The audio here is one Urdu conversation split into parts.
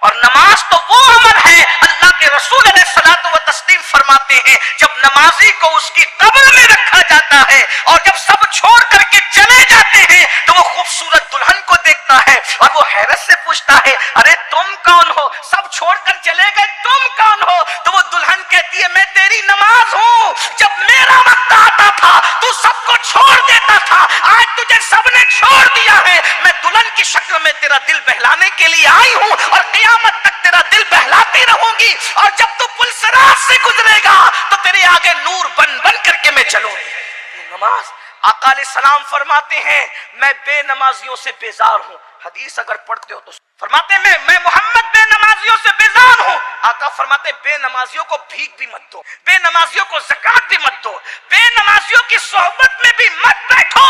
اور نماز تو وہ عمل ہے، اللہ کے رسول علیہ الصلوۃ والتسلیم فرماتے ہیں جب نمازی کو اس کی قبر میں رکھا جاتا ہے اور جب سب چھوڑ کر کے چلے جاتے ہیں تو وہ خوبصورت دلہن کو دیکھتا ہے اور وہ حیرت سے پوچھتا ہے ارے تم کون ہو، سب چھوڑ کر چلے گئے، تم کون ہو؟ تو وہ دلہن کہتی ہے میں تیری نماز ہوں، جب میرا وقت آتا تھا تو سب کو چھوڑ دیتا تھا، آج تجھے سب نے چھوڑ دیا ہے، میں دلہن کی شکل میں تیرا دل بہلانے کے لیے آئی ہوں اور قیامت تک تیرا دل بہلاتی رہوں گی، اور جب تو پل صراط سے گزرے گا تو تیرے آگے نور بن بن کر کے میں چلوں گی۔ یہ نماز، آقا علیہ السلام فرماتے ہیں میں بے نمازیوں سے بیزار ہوں، حدیث اگر پڑھتے ہو تو فرماتے ہیں میں محمد بے نمازیوں سے بیزار ہوں۔ آقا فرماتے ہیں بے نمازیوں کو بھیک بھی مت دو، بے نمازیوں کو زکوٰۃ بھی مت دو، بے نمازیوں کی صحبت میں بھی مت بیٹھو۔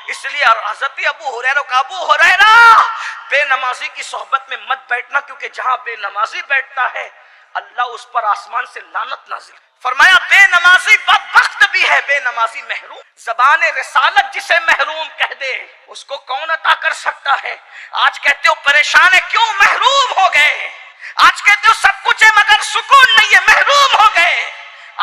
اس لیے حضرت ابو ہریرہ کا ابو ہریرہ بے نمازی کی صحبت میں مت بیٹھنا، کیونکہ جہاں بے نمازی بیٹھتا ہے اللہ اس پر آسمان سے لعنت نازل۔ فرمایا بے نمازی بدبخت بھی ہے، بے نمازی محروم، زبان رسالت جسے محروم کہہ دے اس کو کون عطا کر سکتا ہے؟ آج کہتے ہو پریشان ہے، کیوں؟ محروم ہو گئے۔ آج کہتے ہو سب کچھ ہے مگر سکون نہیں ہے، محروم ہو گئے۔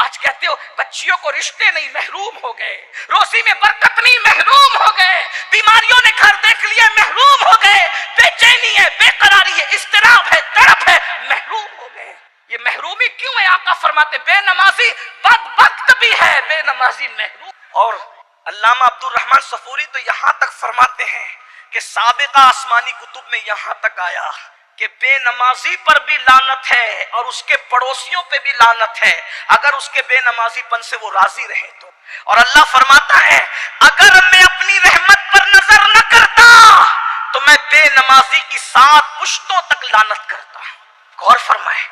آج کہتے ہو بچیوں کو رشتے نہیں، محروم ہو گئے۔ روزی میں برکت نہیں، محروم ہو گئے۔ بیماریوں نے گھر دیکھ لیا، محروم ہو گئے۔ بے چینی ہے، بے قراری ہے، اضطراب ہے، تڑپ ہے، محروم ہو گئے۔ یہ محرومی کیوں ہے؟ آقا فرماتے بے نمازی بدبخت بھی ہے، بے نمازی محروم۔ اور علامہ عبد الرحمن صفوری تو یہاں تک فرماتے ہیں کہ سابقہ آسمانی کتب میں یہاں تک آیا کہ بے نمازی پر بھی لعنت ہے اور اس کے پڑوسیوں پہ بھی لعنت ہے اگر اس کے بے نمازی پن سے وہ راضی رہے تو۔ اور اللہ فرماتا ہے اگر میں اپنی رحمت پر نظر نہ کرتا تو میں بے نمازی کی 7 پشتوں تک لعنت کرتا۔ غور فرمائے۔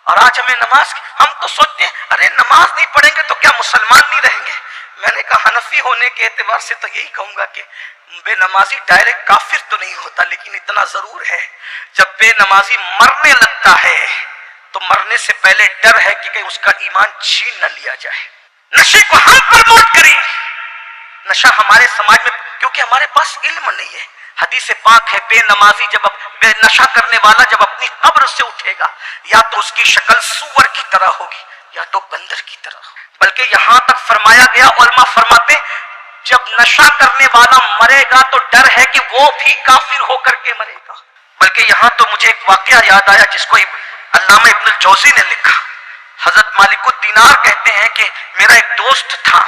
اور آج ہمیں نماز، ہم تو سوچتے ہیں ارے نماز نہیں پڑھیں گے تو کیا مسلمان نہیں رہیں گے؟ میں نے کہا حنفی ہونے کے اعتبار سے تو یہی کہوں گا کہ بے نمازی ڈائریکٹ کافر تو نہیں ہوتا، لیکن اتنا ضرور ہے جب بے نمازی مرنے لگتا ہے تو مرنے سے پہلے ڈر ہے کہ کہیں اس کا ایمان چھین نہ لیا جائے۔ نشے کو ہم پروموٹ کریں، نشہ ہمارے سماج میں، کیونکہ ہمارے پاس علم نہیں ہے۔ حدیث پاک ہے بے نمازی بے نشہ کرنے والا جب اپنی قبر سے اٹھے گا یا تو اس کی شکل سور کی طرح ہوگی یا تو بندر کی طرح ہوگی۔ بلکہ یہاں تک فرمایا گیا، علماء فرماتے جب نشہ کرنے والا مرے گا تو ڈر ہے کہ وہ بھی کافر ہو کر کے مرے گا۔ بلکہ یہاں تو مجھے ایک واقعہ یاد آیا جس کو علامہ ابن الجوزی نے لکھا۔ حضرت مالک الدینار کہتے ہیں کہ میرا ایک دوست تھا،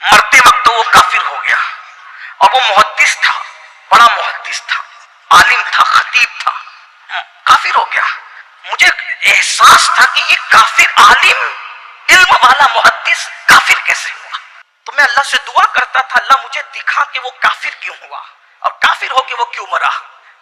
مرتے وقت تو وہ کافر ہو گیا، اور وہ محدث تھا، بڑا محدث تھا، عالم تھا، خطیب تھا، کافر ہو گیا۔ مجھے احساس تھا کہ یہ کافر عالم، علم والا محدث کافر کیسے ہوا؟ تو میں اللہ سے دعا کرتا تھا اللہ مجھے دکھا کہ وہ کافر کیوں ہوا اور کافر ہو کے وہ کیوں مرا۔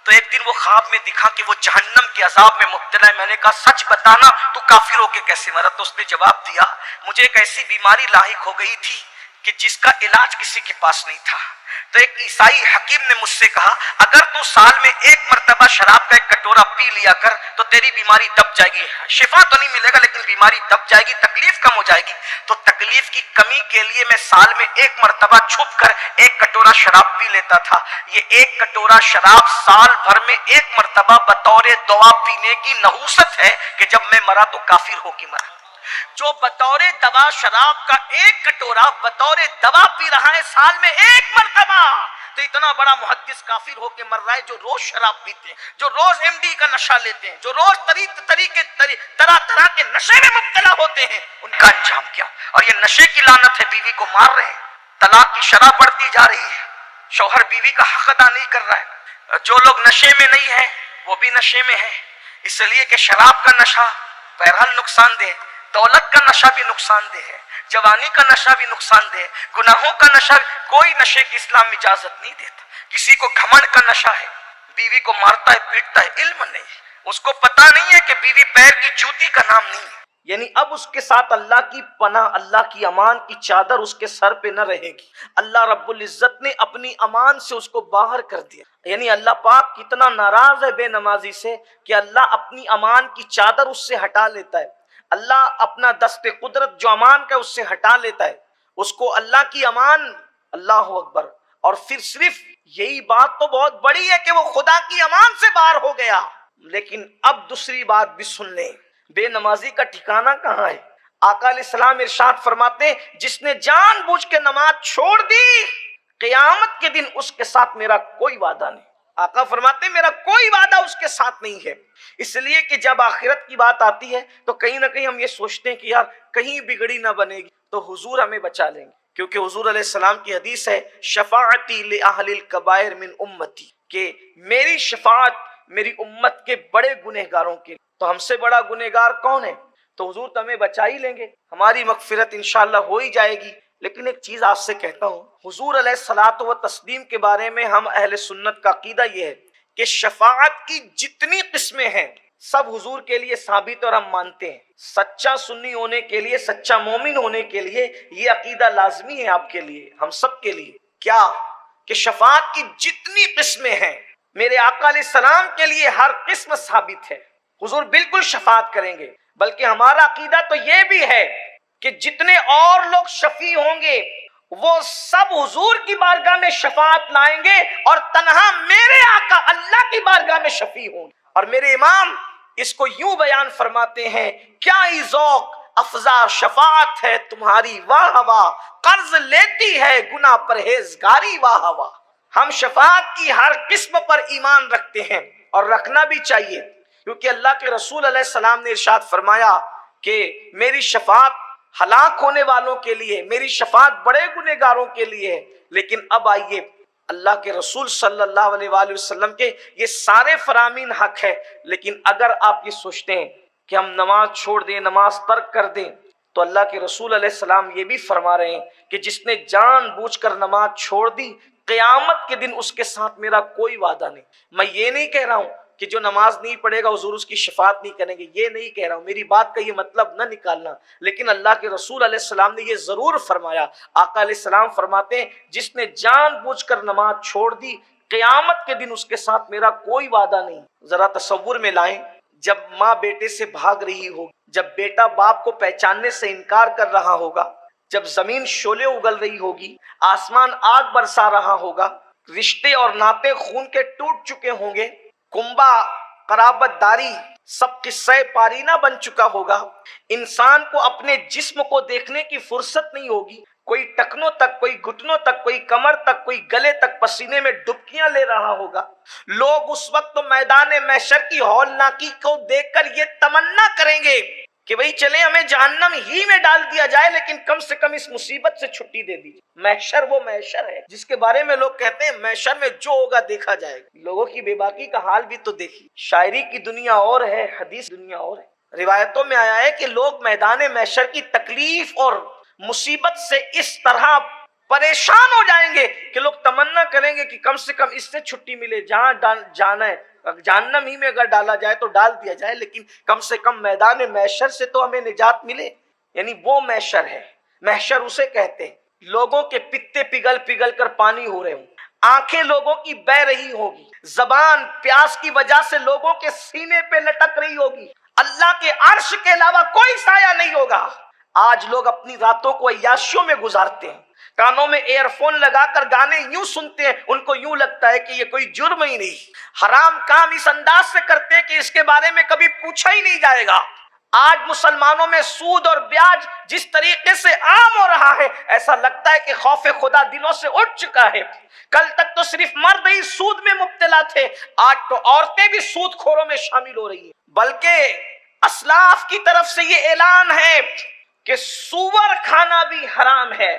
تو ایک دن وہ خواب میں دکھا کہ وہ جہنم کے عذاب میں مبتلا ہے۔ میں نے کہا سچ بتانا تو کافر ہو کے کیسے مرا؟ تو اس نے جواب دیا مجھے ایک ایسی بیماری لاحق ہو گئی تھی کہ جس کا علاج کسی کے پاس نہیں تھا۔ تو ایک عیسائی حکیم نے مجھ سے کہا اگر تو سال میں 1 مرتبہ شراب کا 1 کٹورا پی لیا کر تو تیری بیماری دب جائے گی، شفا تو نہیں ملے گا لیکن بیماری دب جائے گی، تکلیف کم ہو جائے گی۔ تو تکلیف کی کمی کے لیے میں سال میں 1 مرتبہ چھپ کر 1 کٹورا شراب پی لیتا تھا۔ یہ 1 کٹورا شراب سال بھر میں 1 مرتبہ بطور دوا پینے کی نحوست ہے کہ جب میں مرا تو کافر ہو کے مرا۔ جو بطور دوا شراب کا 1 کٹورا بطور دوا پی رہا ہے سال میں 1 مرتبہ، تو اتنا بڑا محدث کافر ہو کے مر رہا ہے جو روز شراب پیتے ہیں، جو روز MD کا نشہ لیتے ہیں، جو روز طرح طرح کے نشے میں مبتلا ہوتے ہیں، ان کا انجام کیا؟ اور یہ نشے کی لعنت ہے، بیوی کو مار رہے ہیں، طلاق کی شرح بڑھتی جا رہی ہے، شوہر بیوی کا حق ادا نہیں کر رہا ہے۔ جو لوگ نشے میں نہیں ہیں وہ بھی نشے میں ہیں، اس لیے کہ شراب کا نشہ بہرحال نقصان دہ، دولت کا نشہ بھی نقصان دہ ہے، جوانی کا نشہ بھی نقصان دہ ہے، گناہوں کا نشہ، کوئی نشے کی اسلام اجازت نہیں دیتا۔ کسی کو گھمنڈ کا نشہ ہے، بیوی کو مارتا ہے پیٹتا ہے، علم نہیں، اس کو پتا نہیں ہے کہ بیوی پیر کی جوتی کا نام نہیں ہے، یعنی اب اس کے ساتھ اللہ کی پناہ، اللہ کی امان کی چادر اس کے سر پہ نہ رہے گی۔ اللہ رب العزت نے اپنی امان سے اس کو باہر کر دیا، یعنی اللہ پاک کتنا ناراض ہے بے نمازی سے کہ اللہ اپنی امان کی چادر اس سے ہٹا لیتا ہے، اللہ اپنا دست قدرت جو امان کا اس سے ہٹا لیتا ہے، اس کو اللہ کی امان، اللہ اکبر۔ اور پھر صرف یہی بات تو بہت بڑی ہے کہ وہ خدا کی امان سے باہر ہو گیا، لیکن اب دوسری بات بھی سن لیں، بے نمازی کا ٹھکانہ کہاں ہے؟ آقا علیہ السلام ارشاد فرماتے ہیں جس نے جان بوجھ کے نماز چھوڑ دی قیامت کے دن اس کے ساتھ میرا کوئی وعدہ نہیں۔ آقا فرماتے ہیں میرا کوئی وعدہ اس کے ساتھ نہیں ہے۔ اس لیے کہ جب آخرت کی بات آتی ہے تو کہیں نہ کہیں ہم یہ سوچتے ہیں کہ یار کہیں بگڑی نہ بنے گی تو حضور ہمیں بچا لیں گے، کیونکہ حضور علیہ السلام کی حدیث ہے شفاعتی لأہل الکبائر من امتی، کہ میری شفاعت میری امت کے بڑے گنہگاروں کے، تو ہم سے بڑا گنہگار کون ہے؟ تو حضور تو ہمیں بچا ہی لیں گے، ہماری مغفرت انشاءاللہ ہو ہی جائے گی۔ لیکن ایک چیز آپ سے کہتا ہوں، حضور علیہ الصلوۃ والتسلیم کے بارے میں ہم اہل سنت کا عقیدہ یہ ہے کہ شفاعت کی جتنی قسمیں ہیں سب حضور کے لیے ثابت اور ہم مانتے ہیں۔ سچا سنی ہونے کے لیے، سچا مومن ہونے کے لیے یہ عقیدہ لازمی ہے آپ کے لیے، ہم سب کے لیے، کیا کہ شفاعت کی جتنی قسمیں ہیں میرے آقا علیہ السلام کے لیے ہر قسم ثابت ہے، حضور بالکل شفاعت کریں گے۔ بلکہ ہمارا عقیدہ تو یہ بھی ہے کہ جتنے اور لوگ شفیع ہوں گے وہ سب حضور کی بارگاہ میں شفاعت لائیں گے اور تنہا میرے آقا اللہ کی بارگاہ میں شفیع ہوں گے۔ اور میرے امام اس کو یوں بیان فرماتے ہیں، کیا ہی ذوق افزا شفاعت ہے تمہاری واہ واہ، قرض لیتی ہے گناہ پرہیزگاری واہ واہ۔ ہم شفاعت کی ہر قسم پر ایمان رکھتے ہیں اور رکھنا بھی چاہیے، کیونکہ اللہ کے رسول علیہ السلام نے ارشاد فرمایا کہ میری شفاعت ہلاک ہونے والوں کے لیے، میری شفاعت بڑے گنہگاروں کے لیے ہے۔ لیکن اب آئیے، اللہ کے رسول صلی اللہ علیہ وآلہ وسلم کے یہ سارے فرامین حق ہے، لیکن اگر آپ یہ سوچتے ہیں کہ ہم نماز چھوڑ دیں، نماز ترک کر دیں، تو اللہ کے رسول علیہ السلام یہ بھی فرما رہے ہیں کہ جس نے جان بوجھ کر نماز چھوڑ دی قیامت کے دن اس کے ساتھ میرا کوئی وعدہ نہیں۔ میں یہ نہیں کہہ رہا ہوں کہ جو نماز نہیں پڑھے گا حضور اس کی شفاعت نہیں کریں گے، یہ نہیں کہہ رہا ہوں، میری بات کا یہ مطلب نہ نکالنا، لیکن اللہ کے رسول علیہ السلام نے یہ ضرور فرمایا، آقا علیہ السلام فرماتے ہیں جس نے جان بوجھ کر نماز چھوڑ دی قیامت کے دن اس کے ساتھ میرا کوئی وعدہ نہیں۔ ذرا تصور میں لائیں، جب ماں بیٹے سے بھاگ رہی ہوگی، جب بیٹا باپ کو پہچاننے سے انکار کر رہا ہوگا، جب زمین شعلے اگل رہی ہوگی، آسمان آگ برسا رہا ہوگا، رشتے اور ناطے خون کے ٹوٹ چکے ہوں گے، کنبا قرابت داری سب قصہ پارینہ بن چکا ہوگا، انسان کو اپنے جسم کو دیکھنے کی فرصت نہیں ہوگی، کوئی ٹکنوں تک، کوئی گھٹنوں تک، کوئی کمر تک، کوئی گلے تک پسینے میں ڈبکیاں لے رہا ہوگا۔ لوگ اس وقت میدان محشر کی ہولناکی کو دیکھ کر یہ تمنا کریں گے کہ بھئی چلیں ہمیں جہنم ہی میں ڈال دیا جائے لیکن کم سے کم اس مصیبت سے چھٹی دے دیجیے۔ محشر وہ محشر ہے جس کے بارے میں لوگ کہتے ہیں محشر میں جو ہوگا دیکھا جائے گا۔ لوگوں کی بے باکی کا حال بھی تو دیکھیے، شاعری کی دنیا اور ہے، حدیث دنیا اور ہے۔ روایتوں میں آیا ہے کہ لوگ میدان محشر کی تکلیف اور مصیبت سے اس طرح پریشان ہو جائیں گے کہ لوگ تمنا کریں گے کہ کم سے کم اس سے چھٹی ملے، جہاں جانا ہے جہنم ہی میں اگر ڈالا جائے تو ڈال دیا جائے، لیکن کم سے کم میدان محشر سے تو ہمیں نجات ملے۔ یعنی وہ محشر ہے، محشر اسے کہتے ہیں۔ لوگوں کے پتے پگھل پگھل کر پانی ہو رہے ہوں، آنکھیں لوگوں کی بہہ رہی ہوگی، زبان پیاس کی وجہ سے لوگوں کے سینے پہ لٹک رہی ہوگی، اللہ کے عرش کے علاوہ کوئی سایہ نہیں ہوگا۔ آج لوگ اپنی راتوں کو عیاشیوں میں گزارتے ہیں، کانوں میں ایئر فون لگا کر گانے یوں سنتے ہیں، ان کو یوں لگتا ہے کہ یہ کوئی جرم ہی نہیں، حرام کام اس انداز سے کرتے ہیں کہ اس کے بارے میں کبھی پوچھا ہی نہیں جائے گا۔ آج مسلمانوں میں سود اور بیاج جس طریقے سے عام ہو رہا ہے، ایسا لگتا ہے کہ خوف خدا دلوں سے اٹھ چکا ہے۔ کل تک تو صرف مرد ہی سود میں مبتلا تھے، آج تو عورتیں بھی سود خوروں میں شامل ہو رہی ہیں۔ بلکہ اسلاف کی طرف سے یہ اعلان ہے کہ سور کھانا بھی حرام ہے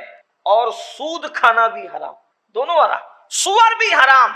اور سود کھانا بھی حرام، دونوں حرام، سور بھی حرام،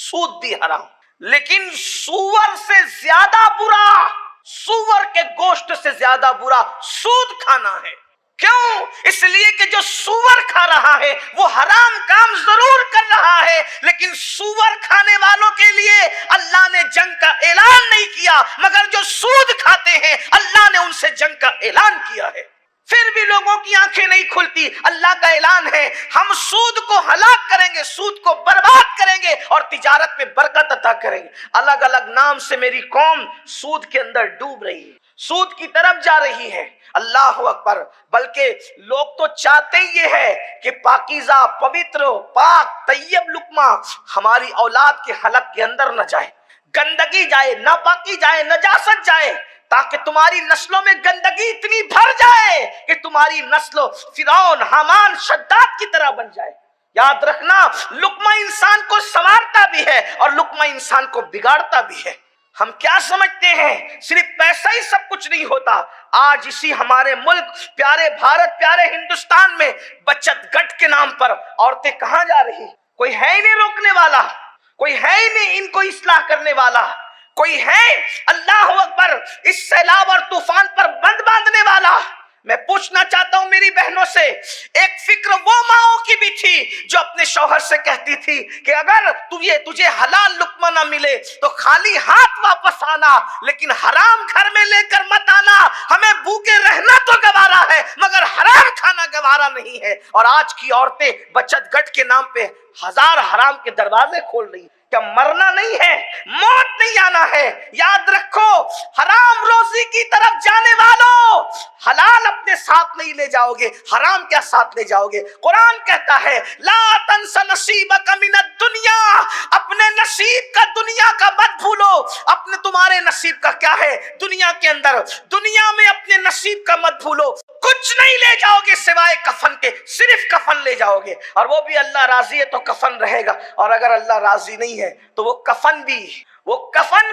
سود بھی حرام۔ لیکن سور سے زیادہ برا، سور کے گوشت سے زیادہ برا سود کھانا ہے۔ کیوں؟ اس لیے کہ جو سور کھا رہا ہے وہ حرام کام ضرور کر رہا ہے، لیکن سور کھانے والوں کے لیے اللہ نے جنگ کا اعلان نہیں کیا، مگر جو سود کھاتے ہیں اللہ نے ان سے جنگ کا اعلان کیا ہے۔ پھر بھی لوگوں کی آنکھیں نہیں کھلتی۔ اللہ کا اعلان ہے ہم سود کو ہلاک کریں گے، سود کو برباد کریں گے اور تجارت میں برکت عطا کریں گے۔ الگ الگ نام سے میری قوم سود کے اندر ڈوب رہی ہے، سود کی طرف جا رہی ہے۔ اللہ اکبر۔ بلکہ لوگ تو چاہتے ہی یہ ہے کہ پاکیزہ، پوتر، پاک، طیب لقمہ ہماری اولاد کے حلق کے اندر نہ جائے، گندگی جائے، ناپاکی جائے، نجاست جائے، تاکہ تمہاری نسلوں میں گندگی اتنی بھر جائے کہ تمہاری نسل فرعون، حامان، شداد کی طرح بن جائے۔ یاد رکھنا، لقمہ انسان کو سنوارتا بھی ہے اور لقمہ انسان کو بگاڑتا بھی ہے۔ ہم کیا سمجھتے ہیں صرف پیسہ ہی سب کچھ نہیں ہوتا؟ آج اسی ہمارے ملک پیارے بھارت، پیارے ہندوستان میں بچت گٹ کے نام پر عورتیں کہاں جا رہی؟ کوئی ہے ہی نہیں روکنے والا، کوئی ہے ہی نہیں ان کو اصلاح کرنے والا، کوئی ہے اللہ اکبر اس سیلاب اور طوفان پر بند باندھنے والا۔ میں پوچھنا چاہتا ہوں میری بہنوں سے، ایک فکر وہ ماؤں کی بھی تھی جو اپنے شوہر سے کہتی تھی کہ اگر تجھے حلال لقمہ نہ ملے تو خالی ہاتھ واپس آنا، لیکن حرام گھر میں لے کر مت آنا، ہمیں بھوکے رہنا تو گوارا ہے مگر حرام کھانا گوارا نہیں ہے۔ اور آج کی عورتیں بچت گٹ کے نام پہ ہزار حرام کے دروازے کھول رہی ہیں۔ کیا مرنا نہیں ہے؟ موت نہیں آنا ہے؟ یاد رکھو، حرام روزی کی طرف جانے والوں، حلال اپنے ساتھ نہیں لے جاؤ گے، حرام کیا ساتھ لے جاؤ گے؟ قرآن کہتا ہے لا تنس نصیبک من الدنیا، اپنے نصیب کا دنیا کا مت بھولو۔ اپنے تمہارے نصیب کا کیا ہے دنیا کے اندر؟ دنیا میں اپنے نصیب کا مت بھولو۔ کچھ نہیں لے جاؤ گے سوائے کفن کے، صرف کفن لے جاؤ گے، اور وہ بھی اللہ راضی ہے تو کفن رہے گا، اور اگر اللہ راضی نہیں ہے تو وہ کفن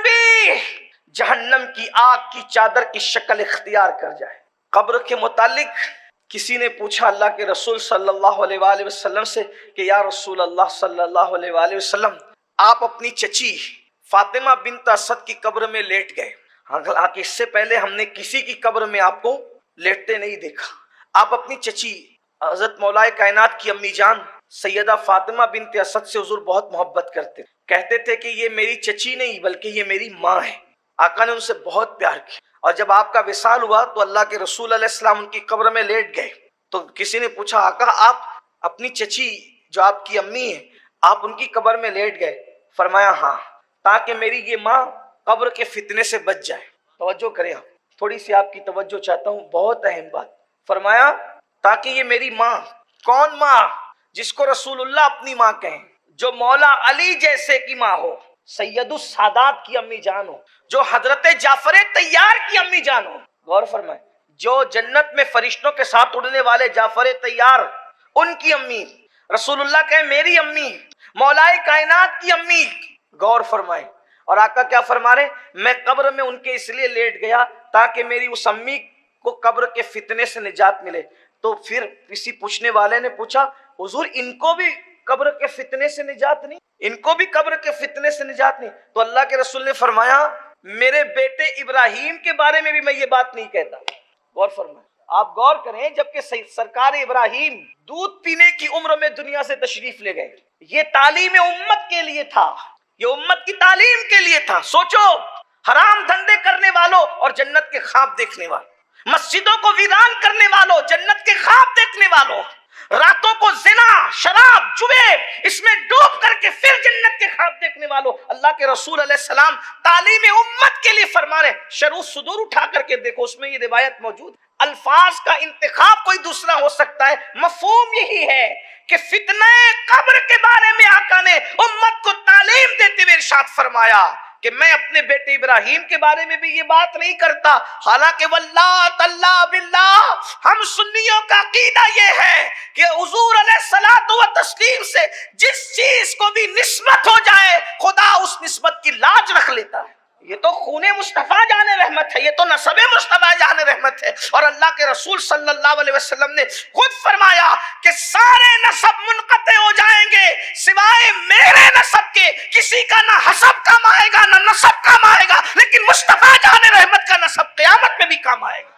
بھی جہنم کی آگ کی چادر کی شکل اختیار کر جائے۔ قبر کے متعلق کسی نے پوچھا اللہ کے رسول صلی اللہ علیہ وآلہ وسلم سے کہ یا رسول اللہ صلی اللہ علیہ وآلہ وسلم، آپ اپنی چچی فاطمہ بنت اسد کی قبر میں لیٹ گئے، حالانکہ اس سے پہلے ہم نے کسی کی قبر میں آپ کو لیٹتے نہیں دیکھا۔ آپ اپنی چچی حضرت مولا کائنات کی امی جان سیدہ فاطمہ بنت اسد سے حضور بہت محبت کرتے، کہتے تھے کہ یہ میری چچی نہیں بلکہ یہ میری ماں ہے۔ آقا نے ان سے بہت پیار کیا، اور جب آپ کا وصال ہوا تو اللہ کے رسول علیہ السلام ان کی قبر میں لیٹ گئے۔ تو کسی نے پوچھا آقا آپ اپنی چچی جو آپ کی امی ہے آپ ان کی قبر میں لیٹ گئے؟ فرمایا ہاں، تاکہ میری یہ ماں قبر کے فتنے سے بچ جائے۔ توجہ کریں، آپ تھوڑی سی آپ کی توجہ چاہتا ہوں، بہت اہم بات۔ فرمایا تاکہ یہ میری ماں، کون ماں؟ جس کو رسول اللہ اپنی ماں کہیں، جو مولا علی جیسے کی ماں ہو، سید السادات کی امی جان ہو، جو حضرت جعفر طیار کی امی جان ہو۔ غور فرمائیں، جو جنت میں فرشتوں کے ساتھ اڑنے والے جعفر طیار، ان کی امی، رسول اللہ کہیں میری امی، مولا کائنات کی امی۔ غور فرمائیں، اور آقا کیا فرما رہے؟ میں قبر میں ان کے اس لیے لیٹ گیا تاکہ میری اس امی کو قبر کے فتنے سے نجات ملے۔ تو پھر کسی پوچھنے والے نے پوچھا حضور ان کو بھی قبر کے فتنے سے نجات نہیں؟ ان کو بھی قبر کے فتنے سے نجات نہیں؟ تو اللہ کے رسول نے فرمایا میرے بیٹے ابراہیم کے بارے میں بھی میں یہ بات نہیں کہتا۔ غور فرمائیں، آپ غور کریں، جبکہ سرکار ابراہیم دودھ پینے کی عمر میں دنیا سے تشریف لے گئے، یہ تعلیم امت کے لیے تھا، یہ امت کی تعلیم کے لیے تھا۔ سوچو، حرام دھندے کرنے والوں اور جنت کے خواب دیکھنے والوں، مسجدوں کو ویران کرنے والوں، جنت کے خواب دیکھنے والوں، راتوں کو زنا، شراب، جوے اس میں ڈوب کر کے پھر جنت کے خواب دیکھنے والوں، اللہ کے رسول علیہ السلام تعلیم امت کے لیے فرما رہے۔ شروع صدور اٹھا کر کے دیکھو، اس میں یہ روایت موجود، الفاظ کا انتخاب کوئی دوسرا ہو سکتا ہے، مفہوم یہی ہے کہ فتنہ قبر کے بارے میں آقا نے امت کو تعلیم دیتے ہوئے ارشاد فرمایا کہ میں اپنے بیٹے ابراہیم کے بارے میں بھی یہ بات نہیں کرتا، حالانکہ واللہ تاللہ باللہ ہم سنیوں کا عقیدہ یہ ہے کہ حضور علیہ الصلوۃ والتسلیم سے جس چیز کو بھی نسبت ہو جائے خدا اس نسبت کی لاج رکھ لیتا ہے۔ یہ تو خون مصطفیٰ جان رحمت ہے، یہ تو نسب مصطفیٰ جان رحمت ہے، اور اللہ کے رسول صلی اللہ علیہ وسلم نے خود فرمایا کہ سارے نسب منقطع ہو جائیں گے سوائے میرے نسب کے، کسی کا نہ حسب کام آئے گا نہ نسب کام آئے گا، لیکن مصطفیٰ جان رحمت کا نسب قیامت میں بھی کام آئے گا۔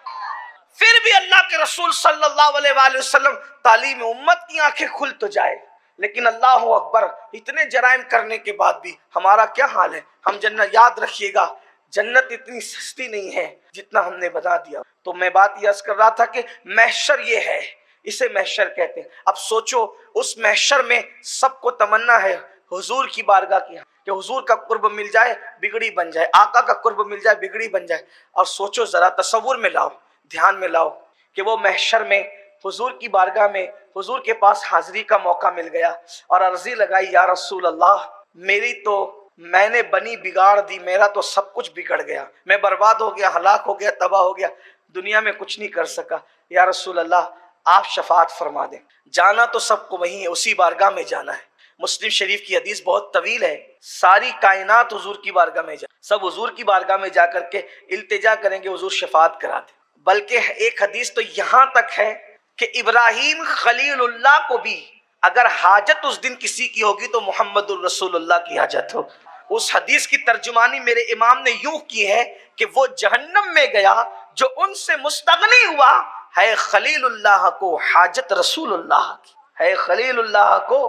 پھر بھی اللہ کے رسول صلی اللہ علیہ وآلہ وسلم تعلیم امت کی آنکھیں کھل تو جائے، لیکن اللہ اکبر اتنے جرائم کرنے کے بعد بھی ہمارا کیا حال ہے؟ ہم جنت، یاد رکھیے گا جنت اتنی سستی نہیں ہے جتنا ہم نے بتا دیا۔ تو میں بات یہ عرض کر رہا تھا کہ محشر یہ ہے، اسے محشر کہتے ہیں۔ اب سوچو اس محشر میں سب کو تمنا ہے حضور کی بارگاہ کی، کہ حضور کا قرب مل جائے بگڑی بن جائے، آقا کا قرب مل جائے بگڑی بن جائے۔ اور سوچو ذرا، تصور میں لاؤ، دھیان میں لاؤ کہ وہ محشر میں حضور کی بارگاہ میں حضور کے پاس حاضری کا موقع مل گیا اور عرضی لگائی یا رسول اللہ میری تو میں نے بنی بگاڑ دی، میرا تو سب کچھ بگڑ گیا، میں برباد ہو گیا، ہلاک ہو گیا، تباہ ہو گیا، دنیا میں کچھ نہیں کر سکا۔ یا رسول اللہ آپ شفاعت فرما دیں۔ جانا تو سب کو وہیں ہے، اسی بارگاہ میں جانا ہے۔ مسلم شریف کی حدیث بہت طویل ہے، ساری کائنات حضور کی بارگاہ میں سب حضور کی بارگاہ میں جا کر کے التجا کریں گے حضور شفاعت کرا دیں۔ بلکہ ایک حدیث تو یہاں تک ہے کہ ابراہیم خلیل اللہ کو بھی اگر حاجت اس دن کسی کی ہوگی تو محمد الرسول اللہ کی حاجت ہو۔ اس حدیث کی ترجمانی میرے امام نے یوں کی ہے کہ وہ جہنم میں گیا جو ان سے مستغنی ہوا، ہے خلیل اللہ کو حاجت رسول اللہ کی، ہے خلیل اللہ کو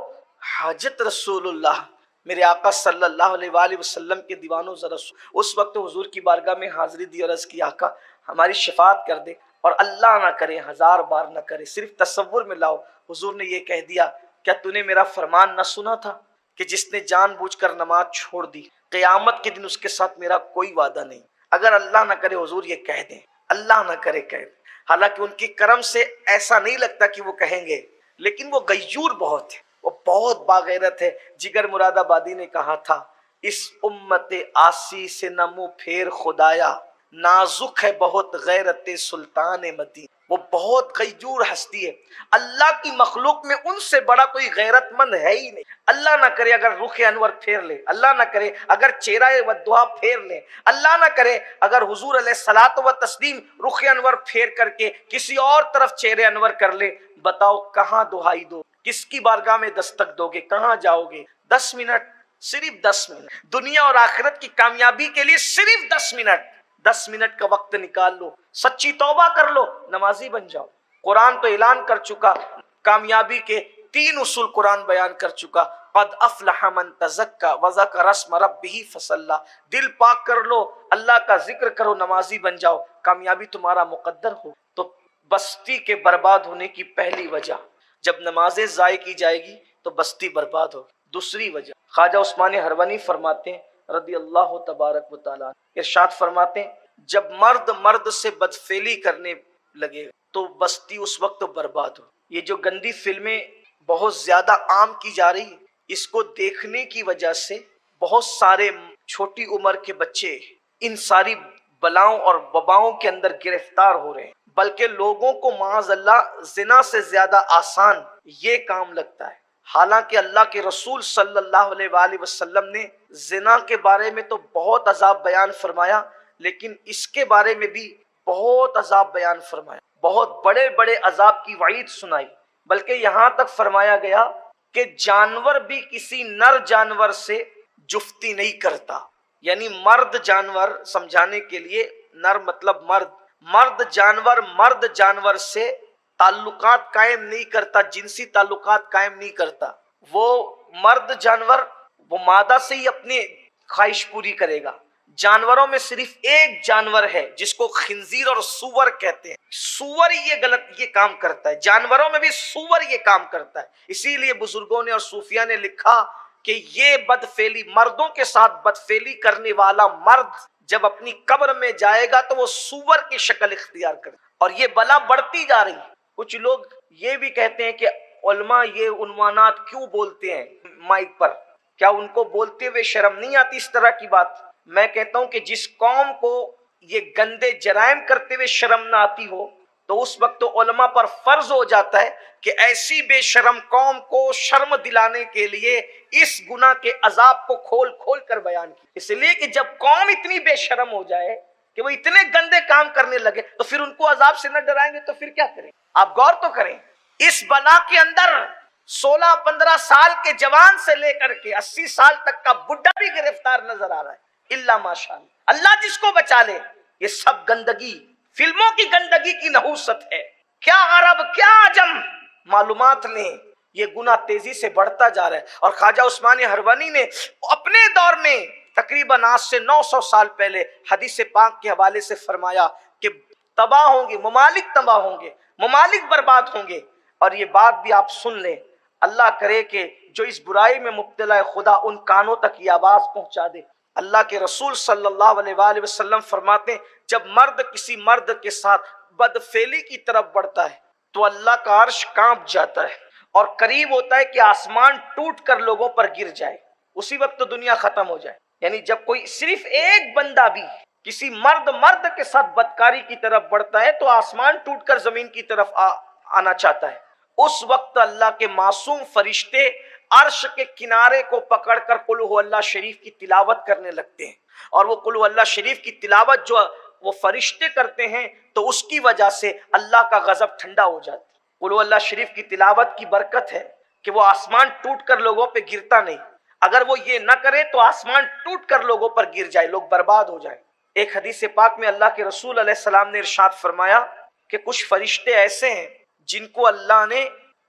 حاجت رسول اللہ۔ میرے آقا صلی اللہ علیہ وآلہ وسلم کے دیوانوں ذرا اس وقت حضور کی بارگاہ میں حاضری دی اور عرض کی آقا ہماری شفاعت کر دے، اور اللہ نہ کرے، ہزار بار نہ کرے، صرف تصور میں لاؤ حضور نے یہ کہہ دیا کیا تو نے میرا فرمان نہ سنا تھا کہ جس نے جان بوجھ کر نماز چھوڑ دی قیامت کے دن اس کے ساتھ میرا کوئی وعدہ نہیں۔ اگر اللہ نہ کرے حضور یہ کہہ دیں، اللہ نہ کرے کہہ دیں، حالانکہ ان کے کرم سے ایسا نہیں لگتا کہ وہ کہیں گے، لیکن وہ غیور بہت ہے، وہ بہت باغیرت ہے۔ جگر مراد آبادی نے کہا تھا اس امت آسی سے نہ منہ پھیر خدایا، نازک ہے بہت غیرت سلطان مدین۔ وہ بہت غیور ہستی ہے، اللہ کی مخلوق میں ان سے بڑا کوئی غیرت مند ہے ہی نہیں۔ اللہ نہ کرے اگر رخ انور پھیر لے، اللہ نہ کرے اگر چہرہ ودعا پھیر لے، اللہ نہ کرے اگر حضور علیہ الصلوۃ و تسلیم رخ انور پھیر کر کے کسی اور طرف چہرے انور کر لے، بتاؤ کہاں دہائی دو، کس کی بارگاہ میں دستک دو گے، کہاں جاؤ گے؟ 10 منٹ، صرف 10 منٹ، دنیا اور آخرت کی کامیابی کے لیے صرف 10 منٹ، 10 منٹ کا وقت نکال لو، سچی توبہ کر لو، نمازی بن جاؤ۔ قرآن تو اعلان کر چکا، کامیابی کے 3 اصول قرآن بیان کر چکا، قد افلح من تزکا وذکر اسم ربہ فصلی، دل پاک کر لو، اللہ کا ذکر کرو، نمازی بن جاؤ، کامیابی تمہارا مقدر ہو۔ تو بستی کے برباد ہونے کی پہلی وجہ، جب نمازیں ضائع کی جائے گی تو بستی برباد ہو۔ دوسری وجہ خواجہ عثمان ہروانی فرماتے ہیں رضی اللہ تبارک و تعالیٰ، ارشاد فرماتے ہیں جب مرد مرد سے بدفعلی کرنے لگے تو بستی اس وقت برباد ہو۔ یہ جو گندی فلمیں بہت زیادہ عام کی جا رہی ہے، اس کو دیکھنے کی وجہ سے بہت سارے چھوٹی عمر کے بچے ان ساری بلاؤں اور وباؤں کے اندر گرفتار ہو رہے ہیں، بلکہ لوگوں کو معاذ اللہ زنا سے زیادہ آسان یہ کام لگتا ہے۔ حالانکہ اللہ کے رسول صلی اللہ علیہ وآلہ وسلم نے زنا کے بارے میں تو بہت عذاب بیان فرمایا، لیکن اس کے بارے میں بھی بہت عذاب بیان فرمایا، بہت بڑے بڑے عذاب کی وعید سنائی، بلکہ یہاں تک فرمایا گیا کہ جانور بھی کسی نر جانور سے جفتی نہیں کرتا، یعنی مرد جانور سمجھانے کے لیے، نر مطلب مرد جانور سے تعلقات قائم نہیں کرتا، جنسی تعلقات قائم نہیں کرتا۔ وہ مرد جانور وہ مادہ سے ہی اپنی خواہش پوری کرے گا۔ جانوروں میں صرف ایک جانور ہے جس کو خنزیر اور سور کہتے ہیں، سور یہ کام کرتا ہے، جانوروں میں بھی سور یہ کام کرتا ہے۔ اسی لیے بزرگوں نے اور صوفیاء نے لکھا کہ یہ بدفعلی، مردوں کے ساتھ بدفعلی کرنے والا مرد جب اپنی قبر میں جائے گا تو وہ سور کی شکل اختیار کرے، اور یہ بلا بڑھتی جا رہی ہے۔ کچھ لوگ یہ بھی کہتے ہیں کہ علماء یہ عنوانات کیوں بولتے ہیں مائک پر، کیا ان کو بولتے ہوئے شرم نہیں آتی اس طرح کی بات؟ میں کہتا ہوں کہ جس قوم کو یہ گندے جرائم کرتے ہوئے شرم نہ آتی ہو تو اس وقت تو علماء پر فرض ہو جاتا ہے کہ ایسی بے شرم قوم کو شرم دلانے کے لیے اس گناہ کے عذاب کو کھول کھول کر بیان کی۔ اس لیے کہ جب قوم اتنی بے شرم ہو جائے کہ وہ اتنے گندے کام کرنے لگے تو پھر ان کو عذاب سے نہ ڈرائیں گے تو پھر کیا کریں؟ آپ غور تو کریں، اس بلا کے اندر 16-15 سال کے جوان سے لے کر کے 80 سال تک کا بڈھا بھی گرفتار نظر آ رہا ہے، اللہ ماشاءاللہ، اللہ جس کو بچا لے۔ یہ سب گندگی، فلموں کی گندگی کی نحوست ہے۔ کیا عرب کیا عجم معلومات لیں، یہ گناہ تیزی سے بڑھتا جا رہا ہے۔ اور خواجہ عثمان ہروانی نے اپنے دور میں تقریباً آج سے 900 سال پہلے حدیث پاک کے حوالے سے فرمایا کہ تباہ ہوں گے، ممالک تباہ ہوں گے، ممالک برباد ہوں گے۔ اور یہ بات بھی آپ سن لیں، اللہ کرے کہ جو اس برائی میں مبتلا ہے خدا ان کانوں تک یہ آواز پہنچا دے۔ اللہ کے رسول صلی اللہ علیہ وآلہ وسلم فرماتے ہیں جب مرد کسی مرد کے ساتھ بدفعلی کی طرف بڑھتا ہے تو اللہ کا عرش کانپ جاتا ہے اور قریب ہوتا ہے کہ آسمان ٹوٹ کر لوگوں پر گر جائے۔ اسی وقت تو دنیا ختم ہو جائے. یعنی جب کوئی صرف ایک بندہ بھی کسی مرد کے ساتھ بدکاری کی طرف بڑھتا ہے تو آسمان ٹوٹ کر زمین کی طرف آنا چاہتا ہے. اس وقت اللہ کے معصوم فرشتے عرش کے کنارے کو پکڑ کر قل ہو اللہ شریف کی تلاوت کرنے لگتے ہیں. اور وہ قل ہو اللہ شریف کی تلاوت جو وہ فرشتے کرتے ہیں تو اس کی وجہ سے اللہ کا غضب ٹھنڈا ہو جاتا ہے. قل ہو اللہ شریف کی تلاوت کی برکت ہے کہ وہ آسمان ٹوٹ کر لوگوں پہ گرتا نہیں. اگر وہ یہ نہ کرے تو آسمان ٹوٹ کر لوگوں پر گر جائے، لوگ برباد ہو جائیں. ایک حدیث پاک میں اللہ کے رسول علیہ السلام نے ارشاد فرمایا کہ کچھ فرشتے ایسے ہیں جن کو اللہ نے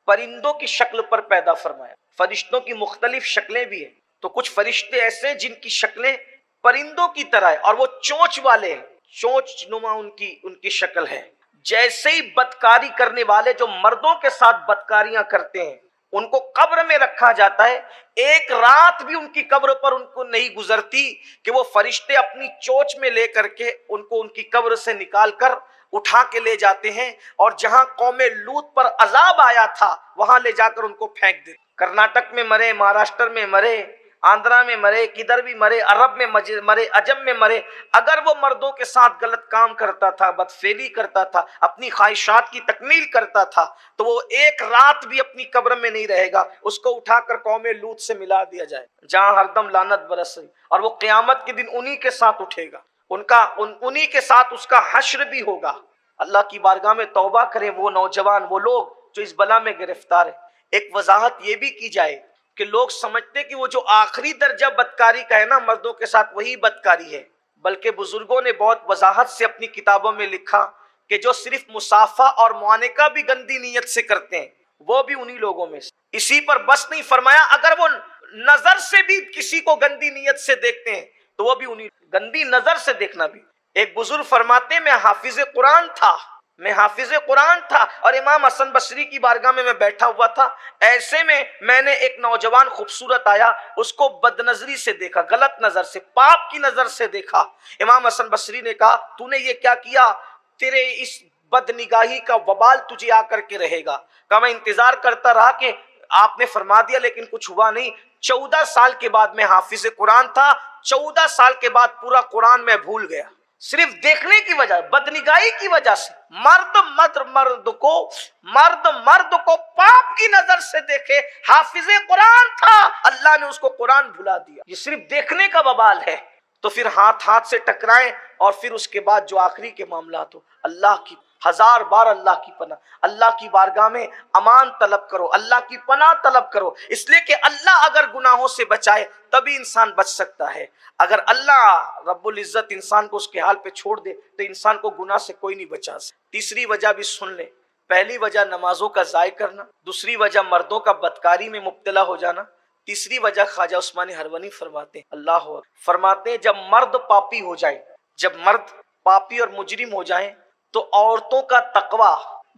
پرندوں کی شکل پر پیدا فرمایا. فرشتوں کی مختلف شکلیں بھی ہیں، تو کچھ فرشتے ایسے جن کی شکلیں پرندوں کی طرح ہے اور وہ چونچ والے ہیں، چونچ نما ان کی شکل ہے. جیسے ہی بدکاری کرنے والے جو مردوں کے ساتھ بدکاریاں کرتے ہیں ان کو قبر میں رکھا جاتا ہے، ایک رات بھی ان کی قبر پر ان کو نہیں گزرتی کہ وہ فرشتے اپنی چونچ میں لے کر کے ان کو ان کی قبر سے نکال کر اٹھا کے لے جاتے ہیں اور جہاں قوم لوط پر عذاب آیا تھا وہاں لے جا کر ان کو پھینک دیتے. کرناٹک میں مرے، مہاراشٹر میں مرے، آندھرا میں مرے، کدھر بھی مرے، عرب میں مرے، عجم میں مرے. اگر وہ مردوں کے ساتھ غلط کام کرتا تھا، بدفعلی کرتا تھا، اپنی خواہشات کی تکمیل کرتا تھا تو وہ ایک رات بھی اپنی قبر میں نہیں رہے گا. اس کو اٹھا کر قوم لوط سے ملا دیا جائے جہاں ہر دم لعنت برس رہی، اور وہ قیامت کے دن انہی کے ساتھ اٹھے گا، انہی کے ساتھ اس کا حشر بھی ہوگا. اللہ کی بارگاہ میں توبہ کریں وہ نوجوان، وہ لوگ جو اس بلا میں گرفتار ہیں. ایک وضاحت یہ بھی کی جائے کہ لوگ سمجھتے کہ وہ جو آخری درجہ بدکاری کا ہے نا مردوں کے ساتھ وہی بدکاری ہے، بلکہ بزرگوں نے بہت وضاحت سے اپنی کتابوں میں لکھا کہ جو صرف مصافحہ اور معانقہ بھی گندی نیت سے کرتے ہیں وہ بھی انہی لوگوں میں سے. اسی پر بس نہیں فرمایا اگر وہ نظر سے بھی کسی کو گندی نیت سے دیکھتے ہیں تو وہ بھی انہی گندی نظر سے دیکھنا بھی. ایک بزرگ فرماتے میں حافظ قرآن تھا اور امام حسن بصری کی بارگاہ میں بیٹھا ہوا تھا. ایسے میں نے ایک نوجوان خوبصورت آیا، اس کو بد نظری سے دیکھا، غلط نظر سے، پاپ کی نظر سے دیکھا. امام حسن بصری نے کہا تو نے یہ کیا کیا؟ تیرے اس بد نگاہی کا وبال تجھے آ کر کے رہے گا. کہا میں انتظار کرتا رہا کہ آپ نے فرما دیا لیکن کچھ ہوا نہیں. 14 سال کے بعد میں حافظ قرآن تھا، 14 سال کے بعد پورا قرآن میں بھول گیا، صرف دیکھنے کی وجہ، بدنگاہی کی وجہ سے. مرد کو پاپ کی نظر سے دیکھے، حافظ قرآن تھا، اللہ نے اس کو قرآن بھلا دیا. یہ صرف دیکھنے کا وبال ہے. تو پھر ہاتھ سے ٹکرائیں اور پھر اس کے بعد جو آخری کے معاملات ہو، اللہ کی 1000 بار اللہ کی پناہ، اللہ کی بارگاہ میں امان طلب کرو، اللہ کی پناہ طلب کرو. اس لیے کہ اللہ اگر گناہوں سے بچائے تبھی انسان بچ سکتا ہے. اگر اللہ رب العزت انسان کو اس کے حال پہ چھوڑ دے تو انسان کو گناہ سے کوئی نہیں بچا سکتا. تیسری وجہ بھی سن لیں. پہلی وجہ نمازوں کا ضائع کرنا، دوسری وجہ مردوں کا بدکاری میں مبتلا ہو جانا، تیسری وجہ خواجہ عثمان ہرونی فرماتے ہیں اللہ فرماتے ہیں جب مرد پاپی ہو جائیں، جب مرد پاپی اور مجرم ہو جائیں تو عورتوں کا تقوی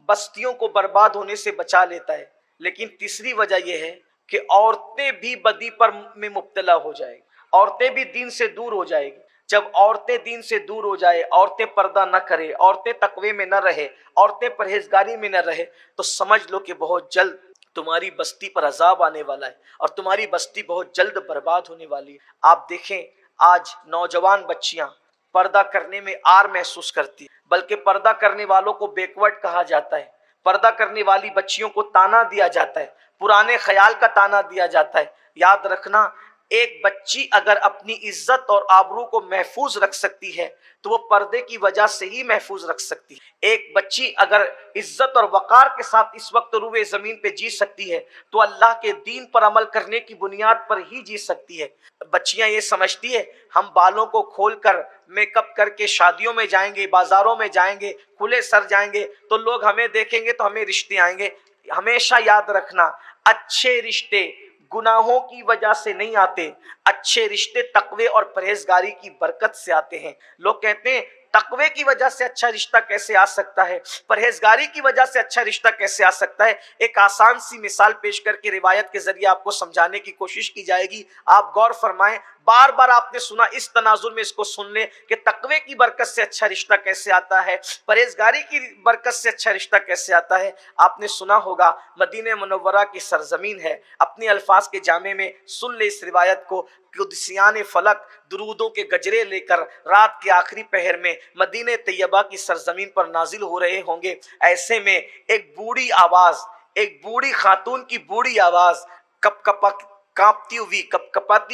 بستیوں کو برباد ہونے سے بچا لیتا ہے. لیکن تیسری وجہ یہ ہے کہ عورتیں بھی بدی پر میں مبتلا ہو جائیں گی، عورتیں بھی دین سے دور ہو جائیں گی. جب عورتیں دین سے دور ہو جائے، عورتیں پردہ نہ کرے، عورتیں تقوی میں نہ رہے، عورتیں پرہیزگاری میں نہ رہے تو سمجھ لو کہ بہت جلد تمہاری بستی پر عذاب آنے والا ہے اور تمہاری بستی بہت جلد برباد ہونے والی ہے. آپ دیکھیں آج نوجوان بچیاں پردہ کرنے میں آر محسوس کرتی ہے، بلکہ پردہ کرنے والوں کو بیکورڈ کہا جاتا ہے. پردہ کرنے والی بچیوں کو تانا دیا جاتا ہے، پرانے خیال کا تانا دیا جاتا ہے. یاد رکھنا ایک بچی اگر اپنی عزت اور آبرو کو محفوظ رکھ سکتی ہے تو وہ پردے کی وجہ سے ہی محفوظ رکھ سکتی ہے. ایک بچی اگر عزت اور وقار کے ساتھ اس وقت روئے زمین پہ جی سکتی ہے تو اللہ کے دین پر عمل کرنے کی بنیاد پر ہی جی سکتی ہے. بچیاں یہ سمجھتی ہے ہم بالوں کو کھول کر میک اپ کر کے شادیوں میں جائیں گے، بازاروں میں جائیں گے، کھلے سر جائیں گے تو لوگ ہمیں دیکھیں گے تو ہمیں رشتے آئیں گے. ہمیشہ یاد رکھنا اچھے رشتے گناہوں کی وجہ سے نہیں آتے، اچھے رشتے تقوی اور پرہیزگاری کی برکت سے آتے ہیں. لوگ کہتے ہیں تقوی کی وجہ سے اچھا رشتہ کیسے آ سکتا ہے، پرہیزگاری کی وجہ سے اچھا رشتہ کیسے آ سکتا ہے. ایک آسان سی مثال پیش کر کے روایت کے ذریعے آپ کو سمجھانے کی کوشش کی جائے گی. آپ غور فرمائیں، بار بار آپ نے سنا اس تناظر میں اس کو سن لیں کہ تقوی کی برکت سے اچھا رشتہ کیسے آتا ہے، پرہیزگاری کی برکت سے اچھا رشتہ کیسے آتا ہے۔ آپ نے سنا ہوگا مدینہ منورہ کی سرزمین ہے، اپنے الفاظ کے جامع میں سن لے اس روایت کو، قدسیان فلک درودوں کے گجرے لے کر رات کے آخری پہر میں مدینہ طیبہ کی سرزمین پر نازل ہو رہے ہوں گے۔ ایسے میں ایک بوڑھی آواز، ایک بوڑھی خاتون کی بوڑھی آواز کپاتی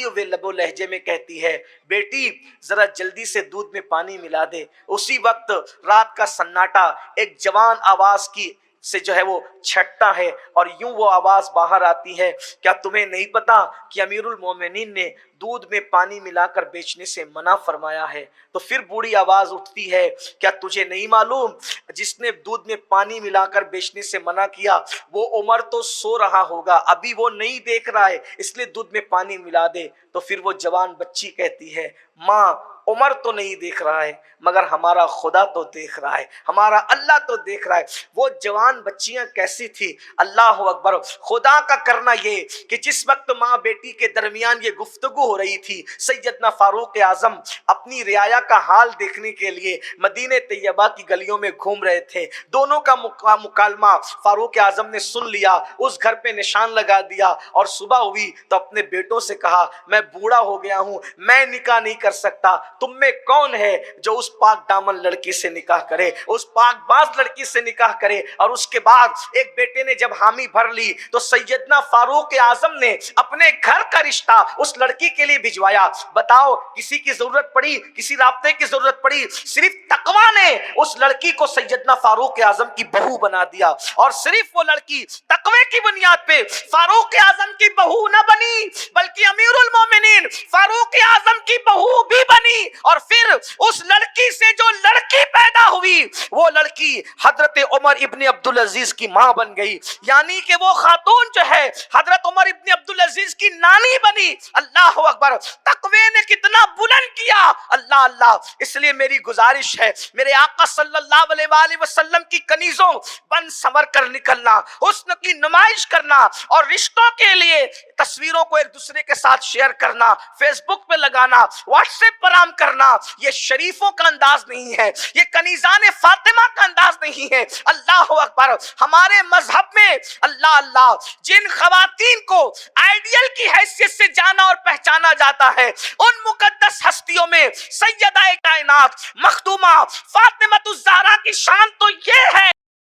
ہوئے لب و لہجے میں کہتی ہے، بیٹی ذرا جلدی سے دودھ میں پانی ملا دے۔ اسی وقت رات کا سناٹا ایک جوان آواز کی سے جو ہے وہ چھٹتا ہے اور یوں وہ آواز باہر آتی ہے، کیا تمہیں نہیں پتا کہ امیر المومنین نے دودھ میں پانی ملا کر بیچنے سے منع فرمایا ہے؟ تو پھر بوڑھی آواز اٹھتی ہے، کیا تجھے نہیں معلوم جس نے دودھ میں پانی ملا کر بیچنے سے منع کیا وہ عمر تو سو رہا ہوگا، ابھی وہ نہیں دیکھ رہا ہے، اس لیے دودھ میں پانی ملا دے۔ تو پھر وہ جوان بچی کہتی ہے، ماں عمر تو نہیں دیکھ رہا ہے مگر ہمارا خدا تو دیکھ رہا ہے، ہمارا اللہ تو دیکھ رہا ہے۔ وہ جوان بچیاں کیسی تھی، اللہ اکبر! خدا کا کرنا یہ کہ جس وقت ماں بیٹی کے درمیان یہ گفتگو ہو رہی تھی، سیدنا فاروق اعظم اپنی رعایا کا حال دیکھنے کے لیے مدینہ طیبہ کی گلیوں میں گھوم رہے تھے۔ دونوں کا مکالمہ فاروق اعظم نے سن لیا، اس گھر پہ نشان لگا دیا، اور صبح ہوئی تو اپنے بیٹوں سے کہا، میں بوڑھا ہو گیا ہوں، میں نکاح نہیں کر سکتا، تم میں کون ہے جو اس پاک دامن لڑکی سے نکاح کرے، اس پاک باز لڑکی سے نکاح کرے؟ اور اس کے بعد ایک بیٹے نے جب حامی بھر لی تو سیدنا فاروق اعظم نے اپنے گھر کا رشتہ اس لڑکی کے لیے بھجوایا۔ بتاؤ کسی کی ضرورت پڑی، کسی رابطے کی ضرورت پڑی؟ صرف تقویٰ نے اس لڑکی کو سیدنا فاروق اعظم کی بہو بنا دیا، اور صرف وہ لڑکی تقوی کی بنیاد پہ فاروق اعظم کی بہو نہ بنی بلکہ امیر المومنین فاروق اعظم کی بہو بھی بنی، اور پھر اس لڑکی سے جو لڑکی پیدا ہوئی وہ لڑکی حضرت عمر ابن عبدالعزیز کی ماں بن گئی، یعنی کہ وہ خاتون جو ہے حضرت عمر ابن عبدالعزیز کی نانی بنی۔ اللہ اکبر! تقوی نے کتنا بلند کیا، اللہ اللہ! اس لیے میری گزارش ہے، میرے آقا صلی اللہ علیہ وآلہ وسلم کی کنیزوں بن سنور کر نکلنا، حسن کی نمائش کرنا، اور رشتوں کے لیے تصویروں کو ایک دوسرے کے ساتھ شیئر کرنا، فیس بک پہ لگانا، واٹس ایپ پر عام کرنا، یہ شریفوں کا انداز نہیں ہے، یہ کنیزان فاطمہ کا انداز نہیں ہے۔ اللہ اکبر! ہمارے مذہب میں اللہ اللہ جن خواتین کو آئیڈیل کی حیثیت سے جانا اور پہچانا جاتا ہے، ان مقدس ہستیوں میں سیدہ کائنات مخدومہ فاطمہ الزہرا کی شان تو یہ ہے